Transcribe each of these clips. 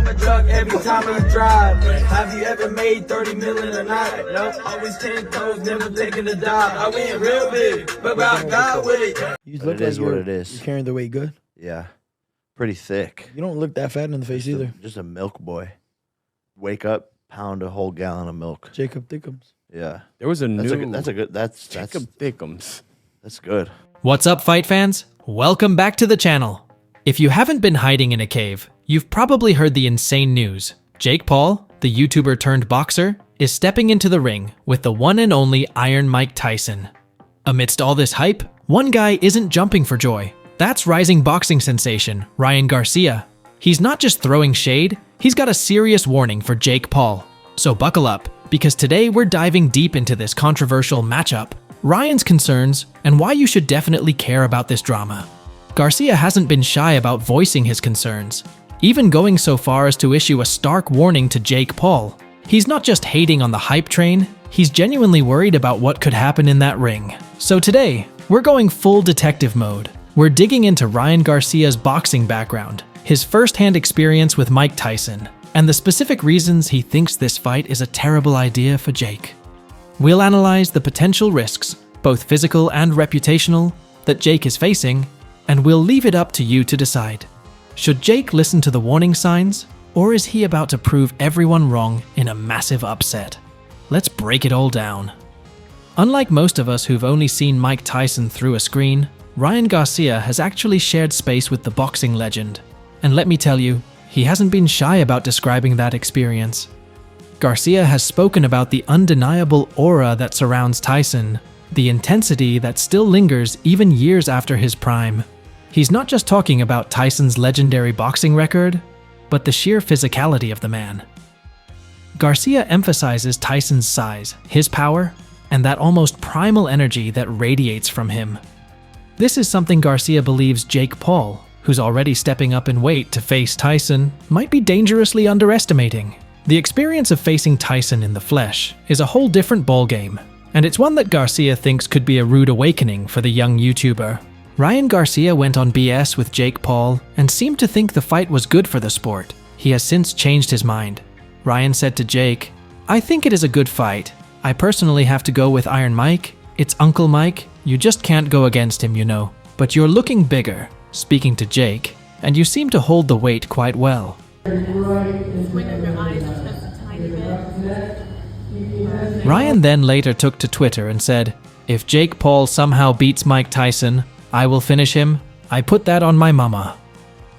a drug every time we drive. Have you ever made 30 million a night? No, always 10 toes, never taking a dive. I went real big, but about God with it. You look like what it is. You're carrying the weight good. Yeah. Pretty thick. You don't look that fat in the face either. Just a milk boy. Wake up, pound a whole gallon of milk. Jacob Thickums. Yeah. There was a new... That's Jacob Thickums. That's good. What's up, fight fans? Welcome back to the channel. If you haven't been hiding in a cave, you've probably heard the insane news. Jake Paul, the YouTuber turned boxer, is stepping into the ring with the one and only Iron Mike Tyson. Amidst all this hype, one guy isn't jumping for joy. That's rising boxing sensation, Ryan Garcia. He's not just throwing shade, he's got a serious warning for Jake Paul. So buckle up, because today we're diving deep into this controversial matchup, Ryan's concerns, and why you should definitely care about this drama. Garcia hasn't been shy about voicing his concerns, even going so far as to issue a stark warning to Jake Paul. He's not just hating on the hype train, he's genuinely worried about what could happen in that ring. So today, we're going full detective mode. We're digging into Ryan Garcia's boxing background, his first-hand experience with Mike Tyson, and the specific reasons he thinks this fight is a terrible idea for Jake. We'll analyze the potential risks, both physical and reputational, that Jake is facing, and we'll leave it up to you to decide. Should Jake listen to the warning signs, or is he about to prove everyone wrong in a massive upset? Let's break it all down. Unlike most of us who've only seen Mike Tyson through a screen, Ryan Garcia has actually shared space with the boxing legend. And let me tell you, he hasn't been shy about describing that experience. Garcia has spoken about the undeniable aura that surrounds Tyson, the intensity that still lingers even years after his prime. He's not just talking about Tyson's legendary boxing record, but the sheer physicality of the man. Garcia emphasizes Tyson's size, his power, and that almost primal energy that radiates from him. This is something Garcia believes Jake Paul, who's already stepping up in weight to face Tyson, might be dangerously underestimating. The experience of facing Tyson in the flesh is a whole different ballgame, and it's one that Garcia thinks could be a rude awakening for the young YouTuber. Ryan Garcia went on BS with Jake Paul and seemed to think the fight was good for the sport. He has since changed his mind. Ryan said to Jake, "I think it is a good fight. I personally have to go with Iron Mike. It's Uncle Mike. You just can't go against him, you know. But you're looking bigger," speaking to Jake, "and you seem to hold the weight quite well." Ryan then later took to Twitter and said, "If Jake Paul somehow beats Mike Tyson, I will finish him. I put that on my mama."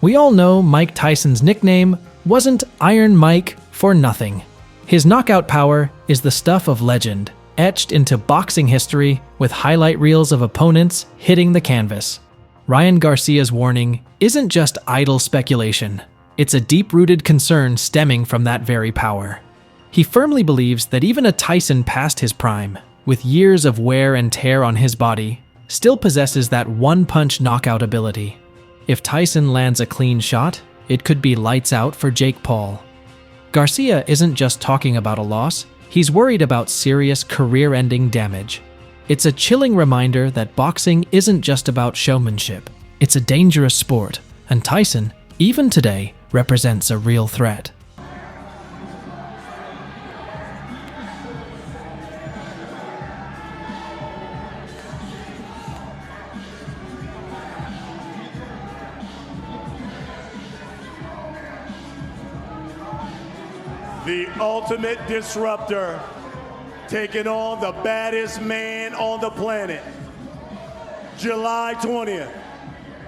We all know Mike Tyson's nickname wasn't Iron Mike for nothing. His knockout power is the stuff of legend, etched into boxing history with highlight reels of opponents hitting the canvas. Ryan Garcia's warning isn't just idle speculation. It's a deep-rooted concern stemming from that very power. He firmly believes that even a Tyson past his prime, with years of wear and tear on his body, still possesses that one-punch knockout ability. If Tyson lands a clean shot, it could be lights out for Jake Paul. Garcia isn't just talking about a loss, he's worried about serious career-ending damage. It's a chilling reminder that boxing isn't just about showmanship. It's a dangerous sport, and Tyson, even today, represents a real threat. The ultimate disruptor, taking on the baddest man on the planet. July 20th,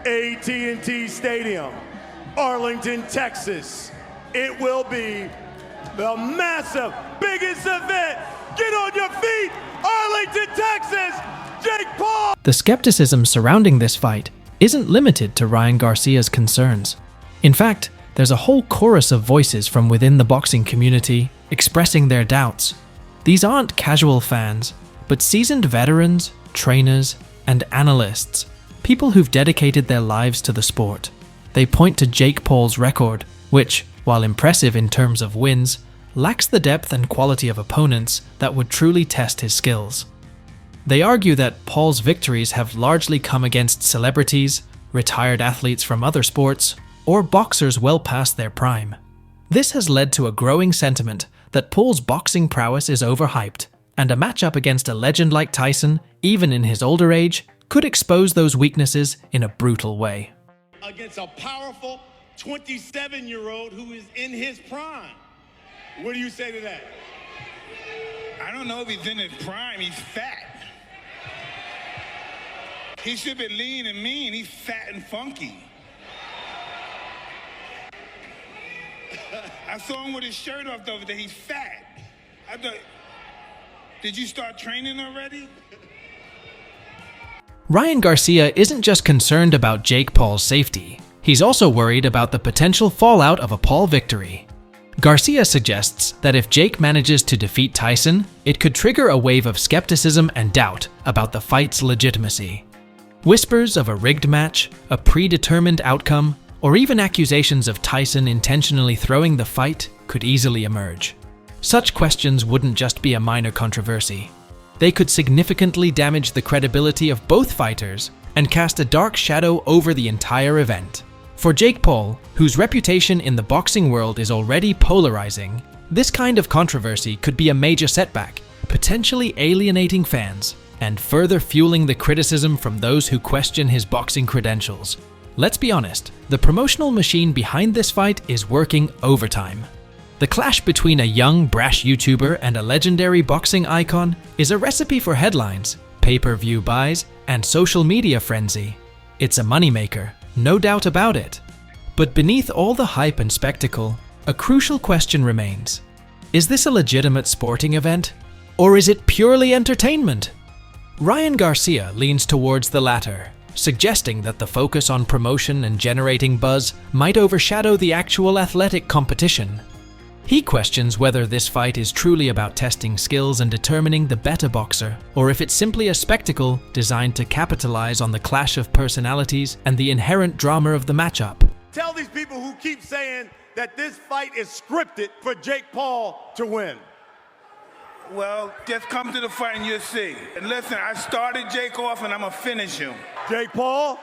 AT&T Stadium, Arlington, Texas. It will be the massive, biggest event. Get on your feet, Arlington, Texas, Jake Paul! The skepticism surrounding this fight isn't limited to Ryan Garcia's concerns. In fact, there's a whole chorus of voices from within the boxing community expressing their doubts. These aren't casual fans, but seasoned veterans, trainers, and analysts, people who've dedicated their lives to the sport. They point to Jake Paul's record, which, while impressive in terms of wins, lacks the depth and quality of opponents that would truly test his skills. They argue that Paul's victories have largely come against celebrities, retired athletes from other sports, or boxers well past their prime. This has led to a growing sentiment that Paul's boxing prowess is overhyped, and a matchup against a legend like Tyson, even in his older age, could expose those weaknesses in a brutal way. Against a powerful 27-year-old who is in his prime. What do you say to that? I don't know if he's in his prime. He's fat. He should be lean and mean. He's fat and funky. I saw him with his shirt off the other day. He's fat. I thought, did you start training already? Ryan Garcia isn't just concerned about Jake Paul's safety. He's also worried about the potential fallout of a Paul victory. Garcia suggests that if Jake manages to defeat Tyson, it could trigger a wave of skepticism and doubt about the fight's legitimacy. Whispers of a rigged match, a predetermined outcome, or even accusations of Tyson intentionally throwing the fight could easily emerge. Such questions wouldn't just be a minor controversy. They could significantly damage the credibility of both fighters and cast a dark shadow over the entire event. For Jake Paul, whose reputation in the boxing world is already polarizing, this kind of controversy could be a major setback, potentially alienating fans and further fueling the criticism from those who question his boxing credentials. Let's be honest, the promotional machine behind this fight is working overtime. The clash between a young, brash YouTuber and a legendary boxing icon is a recipe for headlines, pay-per-view buys, and social media frenzy. It's a moneymaker, no doubt about it. But beneath all the hype and spectacle, a crucial question remains. Is this a legitimate sporting event? Or is it purely entertainment? Ryan Garcia leans towards the latter, suggesting that the focus on promotion and generating buzz might overshadow the actual athletic competition. He questions whether this fight is truly about testing skills and determining the better boxer, or if it's simply a spectacle designed to capitalize on the clash of personalities and the inherent drama of the matchup. Tell these people who keep saying that this fight is scripted for Jake Paul to win. Well, just come to the fight and you'll see. And listen, I started Jake off and I'm gonna finish him. Jake Paul,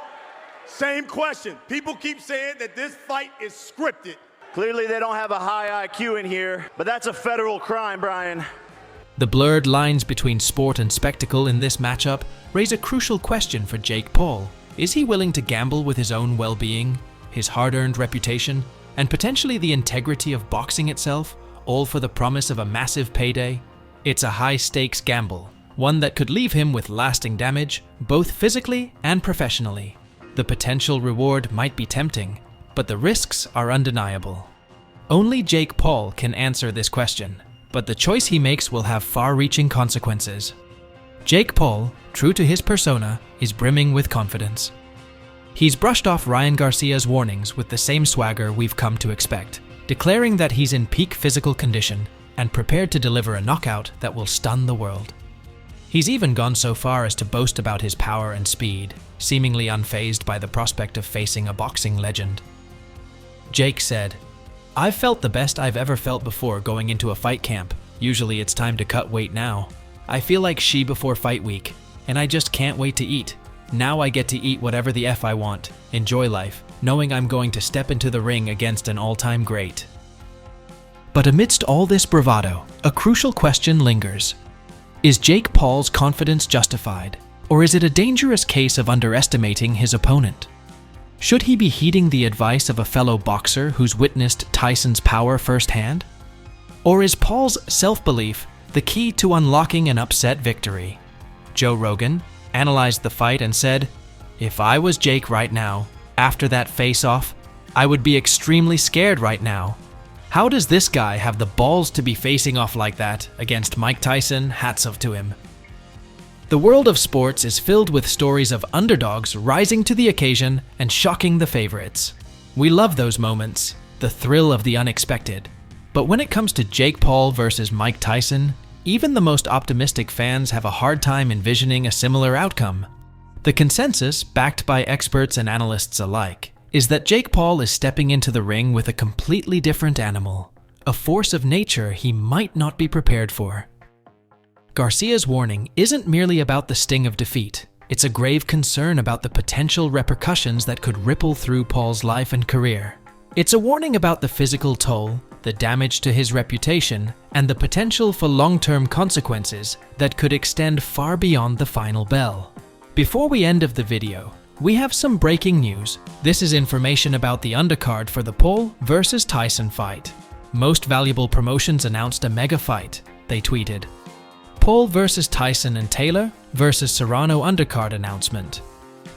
same question. People keep saying that this fight is scripted. Clearly they don't have a high IQ in here, but that's a federal crime, Brian. The blurred lines between sport and spectacle in this matchup raise a crucial question for Jake Paul. Is he willing to gamble with his own well-being, his hard-earned reputation, and potentially the integrity of boxing itself, all for the promise of a massive payday? It's a high-stakes gamble, one that could leave him with lasting damage, both physically and professionally. The potential reward might be tempting, but the risks are undeniable. Only Jake Paul can answer this question, but the choice he makes will have far-reaching consequences. Jake Paul, true to his persona, is brimming with confidence. He's brushed off Ryan Garcia's warnings with the same swagger we've come to expect, declaring that he's in peak physical condition and prepared to deliver a knockout that will stun the world. He's even gone so far as to boast about his power and speed, seemingly unfazed by the prospect of facing a boxing legend. Jake said, "I've felt the best I've ever felt before going into a fight camp. Usually it's time to cut weight now. I feel like she before fight week, and I just can't wait to eat. Now I get to eat whatever the F I want, enjoy life, knowing I'm going to step into the ring against an all-time great." But amidst all this bravado, a crucial question lingers. Is Jake Paul's confidence justified, or is it a dangerous case of underestimating his opponent? Should he be heeding the advice of a fellow boxer who's witnessed Tyson's power firsthand? Or is Paul's self-belief the key to unlocking an upset victory? Joe Rogan analyzed the fight and said, "If I was Jake right now, after that face-off, I would be extremely scared right now. How does this guy have the balls to be facing off like that against Mike Tyson? Hats off to him." The world of sports is filled with stories of underdogs rising to the occasion and shocking the favorites. We love those moments, the thrill of the unexpected. But when it comes to Jake Paul versus Mike Tyson, even the most optimistic fans have a hard time envisioning a similar outcome. The consensus, backed by experts and analysts alike, is that Jake Paul is stepping into the ring with a completely different animal, a force of nature he might not be prepared for. Garcia's warning isn't merely about the sting of defeat. It's a grave concern about the potential repercussions that could ripple through Paul's life and career. It's a warning about the physical toll, the damage to his reputation, and the potential for long-term consequences that could extend far beyond the final bell. Before we end of the video, we have some breaking news. This is information about the undercard for the Paul versus Tyson fight. Most Valuable Promotions announced a mega fight. They tweeted, Paul versus Tyson and Taylor versus Serrano undercard announcement.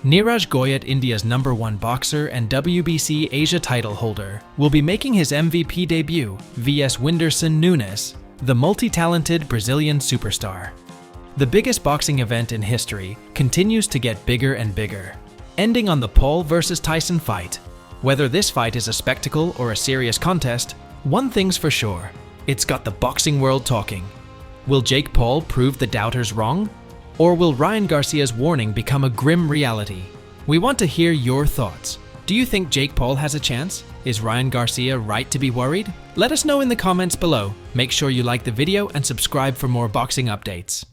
Neeraj Goyat, India's #1 boxer and WBC Asia title holder, will be making his MVP debut vs Whindersson Nunes, the multi-talented Brazilian superstar. The biggest boxing event in history continues to get bigger and bigger, ending on the Paul versus Tyson fight. Whether this fight is a spectacle or a serious contest, one thing's for sure, it's got the boxing world talking. Will Jake Paul prove the doubters wrong? Or will Ryan Garcia's warning become a grim reality? We want to hear your thoughts. Do you think Jake Paul has a chance? Is Ryan Garcia right to be worried? Let us know in the comments below. Make sure you like the video and subscribe for more boxing updates.